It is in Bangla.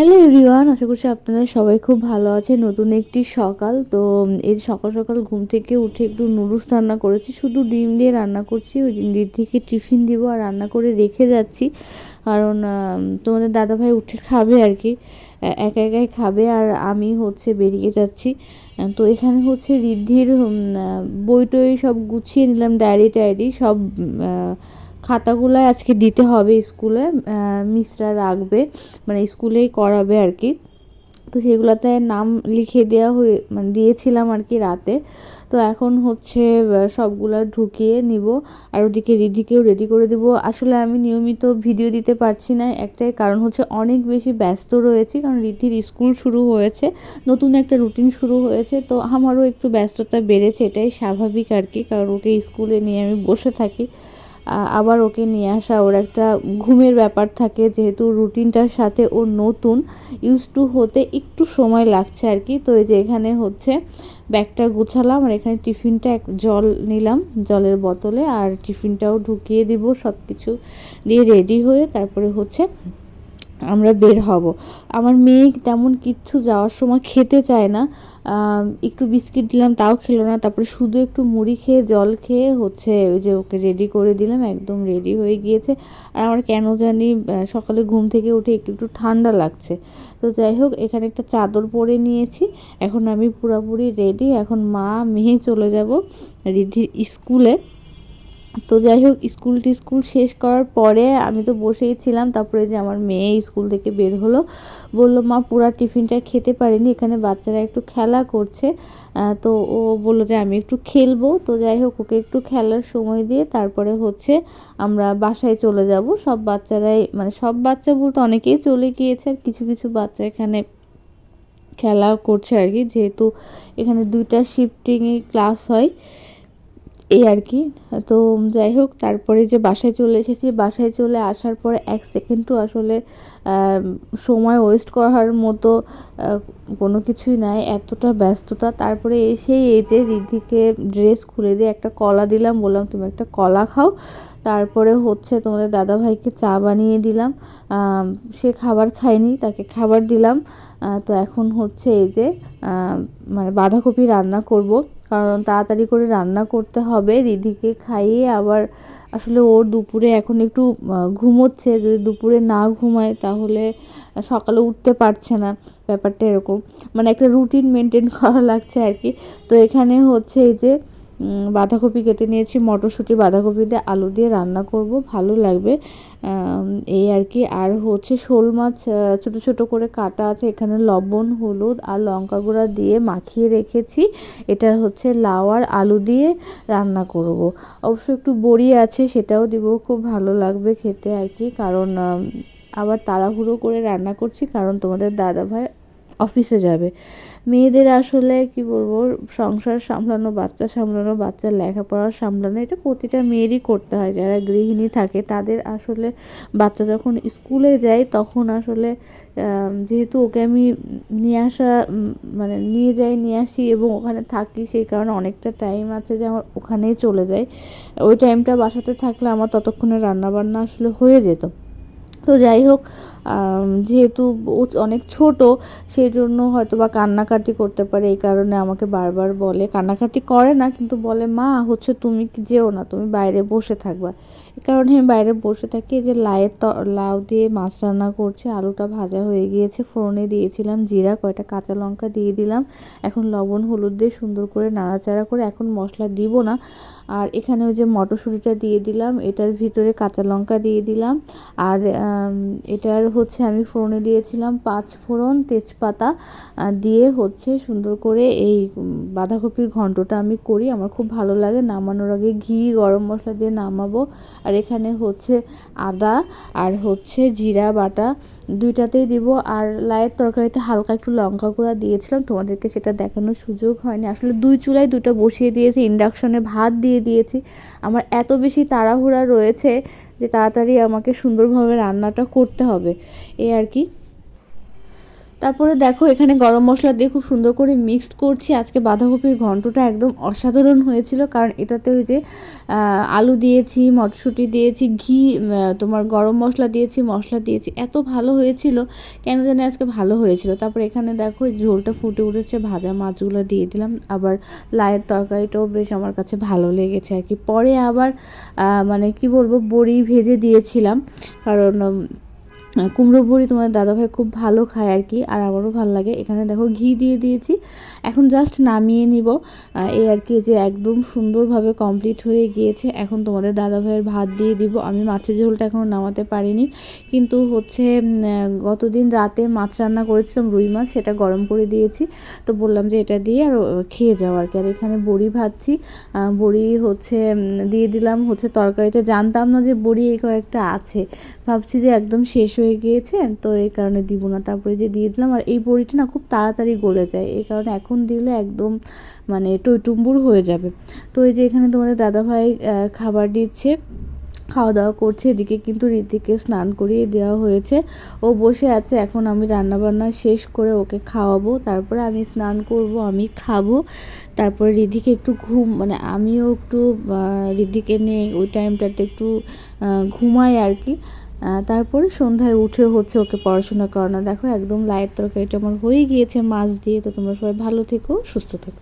হ্যালো এভরিওয়ান, আশা করছি আপনারা সবাই খুব ভালো আছে। নতুন একটি সকাল তো এই সকাল সকাল ঘুম থেকে উঠে একটু নুডলস রান্না করেছি, শুধু ডিম দিয়ে রান্না করছি। ওই ডিম থেকে টিফিন দিব আর রান্না করে রেখে যাচ্ছি, কারণ তোমাদের দাদাভাই উঠে খাবে আর কি, একা একাই খাবে আর আমি হচ্ছে বেরিয়ে যাচ্ছি। তো এখানে হচ্ছে রিদ্ধির বই টই সব গুছিয়ে নিলাম, ডায়েরি টায়েরি সব খাতাগুলো আজকে দিতে হবে স্কুলে, মিসরা রাখবে, মানে স্কুলেই করাবে আর কি। তো সেগুলোতে নাম লিখে দেওয়া হয়ে মানে দিয়েছিলাম আর কি রাতে। তো এখন হচ্ছে সবগুলো ঢুকিয়ে নিব আর ওদিকে রিধিকেও রেডি করে দেব। আসলে আমি নিয়মিত ভিডিও দিতে পারছি না, একটাই কারণ হচ্ছে অনেক বেশি ব্যস্ত রয়েছি, কারণ রিধির স্কুল শুরু হয়েছে, নতুন একটা রুটিন শুরু হয়েছে, তো আমারও একটু ব্যস্ততা বেড়েছে, এটাই স্বাভাবিক আর কি, কারণ ওকে স্কুলে নিয়ে আমি বসে থাকি। আবার ওকে নিয়ে আসা, ওর একটা ঘুমের ব্যাপার থাকে, যেহেতু রুটিনটার সাথে ও নতুন, ইউজ টু হতে একটু সময় লাগছে আর কি। তো এই যে এখানে হচ্ছে ব্যাগটা গুছালাম আর এখানে টিফিনটা জল নিলাম জলের বোতলে, আর টিফিনটাও ঢুকিয়ে দিব, সব কিছু দিয়ে রেডি হয়ে তারপরে হচ্ছে আমরা বের হব। আমার মেয়ে তেমন কিচ্ছু যাওয়ার সময় খেতে চায় না, একটু বিস্কিট দিলাম তাও খেলো না, তারপরে শুধু একটু মুড়ি খেয়ে জল খেয়ে হচ্ছে ওই যে ওকে রেডি করে দিলাম, একদম রেডি হয়ে গিয়েছে। আর আমার কেন জানি সকালে ঘুম থেকে উঠে একটু একটু ঠান্ডা লাগছে। তো যাই হোক, এখানে একটা চাদর পরে নিয়েছি, এখন আমি পুরোপুরি রেডি। এখন মা মেয়ে চলে যাব রিদ্ধির স্কুলে। তো যাই হোক, স্কুল শেষ করার পরে আমি তো বসেই ছিলাম, তারপরে যে আমার মেয়ে স্কুল থেকে বের হলো, বললো মা পুরা টিফিনটা খেতে পারিনি, এখানে বাচ্চারা একটু খেলা করছে, তো ও বললো যে আমি একটু খেলবো। তো যাই হোক, ওকে একটু খেলার সময় দিয়ে তারপরে হচ্ছে আমরা বাসায় চলে যাব। সব বাচ্চারাই, মানে সব বাচ্চা বলতে অনেকেই চলে গিয়েছে, আর কিছু কিছু বাচ্চা এখানে খেলা করছে আর কি, যেহেতু এখানে 2টা শিফটিংয়ে ক্লাস হয়, এই আর কি। তো যাই হোক, তারপরে যে বাসায় চলে এসেছি, বাসায় চলে আসার পরে 1 সেকেন্ডও আসলে সময় ওয়েস্ট করার মতো কোনো কিছুই নাই, এতটা ব্যস্ততা। তারপরে এসেই এই যে রিদ্ধিকে ড্রেস খুলে দিয়ে একটা কলা দিলাম, বললাম তুমি একটা কলা খাও। তারপরে হচ্ছে তোমাদের দাদাভাইকে চা বানিয়ে দিলাম, সে খাবার খায়নি, তাকে খাবার দিলাম। তো এখন হচ্ছে এই যে মানে বাঁধাকপি রান্না করব, কারণ তাড়াতাড়ি করে রান্না করতে হবে, রিধিকে খাইয়ে আবার আসলে ওর দুপুরে এখন একটু ঘুমোচ্ছে, যদি দুপুরে না ঘুমায় তাহলে সকালে উঠতে পারছে না, ব্যাপারটা এরকম, মানে একটা রুটিন মেনটেন করা লাগছে আর কি। তো এখানে হচ্ছে এই যে বাঁধাকপি কেটে নিয়েছি, মটরশুঁটি বাঁধাকপি দিয়ে আলু দিয়ে রান্না করব, ভালো লাগবে এই আর কি। আর হচ্ছে শোল মাছ ছোট ছোট করে কাটা আছে, এখানে লবণ হলুদ আর লঙ্কা গুঁড়া দিয়ে মাখিয়ে রেখেছি, এটা হচ্ছে লাউ আর আলু দিয়ে রান্না করব। অবশ্য একটু বড়ি আছে, সেটাও দিব, খুব ভালো লাগবে খেতে আর কি, কারণ আবার তাড়াহুড়ো করে রান্না করছি, কারণ তোমাদের দাদাভাই অফিসে যাবে। মেয়েদের আসলে কি বলবো, সংসার সামলানো, বাচ্চা সামলানো, বাচ্চার লেখাপড়া সামলানো, এটা প্রতিটা মেয়েরই করতে হয়, যারা গৃহিণী থাকে তাদের আসলে বাচ্চা যখন স্কুলে যায় তখন আসলে যেহেতু ওকে আমি নিয়ে আসা মানে নিয়ে যাই নিয়ে আসি এবং ওখানে থাকি, সেই কারণে অনেকটা টাইম আছে যে আমার ওখানেই চলে যায়। ওই টাইমটা বাসাতে থাকলে আমার ততক্ষণে রান্নাবান্না আসলে হয়ে যেত। তো যাই হোক, যেহেতু ও অনেক ছোট, সেই জন্য হয়তো বা কান্নাকাটি করতে পারে, এই কারণে আমাকে বারবার বলে, কান্নাকাটি করে না কিন্তু বলে মা হচ্ছে তুমি যেও না, তুমি বাইরে বসে থাকবা। এই কারণে আমি বাইরে বসে থাকি। যে লাউ দিয়ে মাছ রান্না করছে, আলুটা ভাজা হয়ে গিয়েছে, ফোড়নে দিয়েছিলাম জিরা, কয়টা কাঁচা লঙ্কা দিয়ে দিলাম, এখন লবণ হলুদ দিয়ে সুন্দর করে নাড়াচাড়া করে, এখন মশলা দিব না। আর এখানে ওই যে মটরশুঁটিটা দিয়ে দিলাম, এটার ভিতরে কাঁচা লঙ্কা দিয়ে দিলাম, আর এটার হচ্ছে আমি ফোড়নে দিয়েছিলাম 5 ফোড়ন, তেজপাতা দিয়ে হচ্ছে সুন্দর করে এই বাঁধাকপির ঘন্টটা আমি করি, আমার খুব ভালো লাগে। নামানোর আগে ঘি গরম মশলা দিয়ে নামাবো। আর এখানে হচ্ছে আদা আর হচ্ছে জিরা বাটা, দুইটাতেই দিব। আর লাউয়ের তরকারিতে হালকা একটু লঙ্কা গুঁড়া দিয়েছিলাম, তোমাদেরকে সেটা দেখানোর সুযোগ হয়নি, আসলে 2 চুলায় 2টা বসিয়ে দিয়েছি, ইন্ডাকশনে ভাত দিয়ে দিয়েছি। আমার এত বেশি তাড়াহুড়া রয়েছে যে তাড়াতাড়ি আমাকে সুন্দরভাবে রান্নাটা করতে হবে, এই আর কি। তারপরে দেখো এখানে গরম মশলা দিয়ে খুব সুন্দর করে মিক্সড করছি। আজকে বাঁধাকপির ঘন্টটা একদম অসাধারণ হয়েছিল, কারণ এটাতে ওই যে আলু দিয়েছি, মটরশুঁটি দিয়েছি, ঘি, তোমার গরম মশলা দিয়েছি, এত ভালো হয়েছিল, কেন জানি আজকে ভালো হয়েছিল। তারপর এখানে দেখো এই ঝোলটা ফুটে উঠেছে, ভাজা মাছগুলো দিয়ে দিলাম। আবার লায়ের তরকারিটাও বেশ আমার কাছে ভালো লেগেছে আর কি। পরে আবার মানে কি বলবো, বড়ি ভেজে দিয়েছিলাম, কারণ কুমড়ো বড়ি তোমার দাদাভাই খুব ভালো খায় আর কি, আর আমারও ভালো লাগে। এখানে দেখো ঘি দিয়ে দিয়েছি, এখন জাস্ট নামিয়ে নিব এই আর কি। যে একদম সুন্দরভাবে কমপ্লিট হয়ে গিয়েছে। এখন তোমাদের দাদাভাইয়ের ভাত দিয়ে দিব। আমি মাছের ঝোলটা এখনও নামাতে পারিনি, কিন্তু হচ্ছে গতদিন রাতে মাছ রান্না করেছিলাম, রুই মাছ, সেটা গরম করে দিয়েছি। তো বললাম যে এটা দিয়ে আর খেয়ে যাও আর কি। আর এখানে বড়ি ভাজছি, বড়ি হচ্ছে দিয়ে দিলাম হচ্ছে তরকারিতে। জানতাম না যে বড়ি এই কয়েকটা আছে, ভাবছি যে একদম শেষ হয়ে গিয়েছে, তো এই কারণে দিব না। তারপরে যে দিয়ে দিলাম, আর এই বড়িটা না খুব তাড়াতাড়ি গলে যায়, এই কারণে এখন দিলে একদম মানে টইটুম্বুর হয়ে যাবে। তো এই যে এখানে তোমাদের দাদাভাই খাবার দিচ্ছে, খাওয়া দাওয়া করছে। এদিকে কিন্তু ঋতিকে স্নান করিয়ে দেওয়া হয়েছে, ও বসে আছে। এখন আমি রান্নাবান্না শেষ করে ওকে খাওয়াবো, তারপরে আমি স্নান করব, আমি খাবো। তারপরে ঋধিকে একটু মানে আমিও একটু ঋধিকে নিয়ে ওই টাইমটাতে একটু ঘুমাই আর কি। তারপরে সন্ধ্যায় উঠে হচ্ছে ওকে পড়াশোনা করানো। দেখো একদম লায়ের তরকারিটা আমার হয়ে গিয়েছে মাছ দিয়ে। তো তোমরা সবাই ভালো থেকো, সুস্থ থেকো।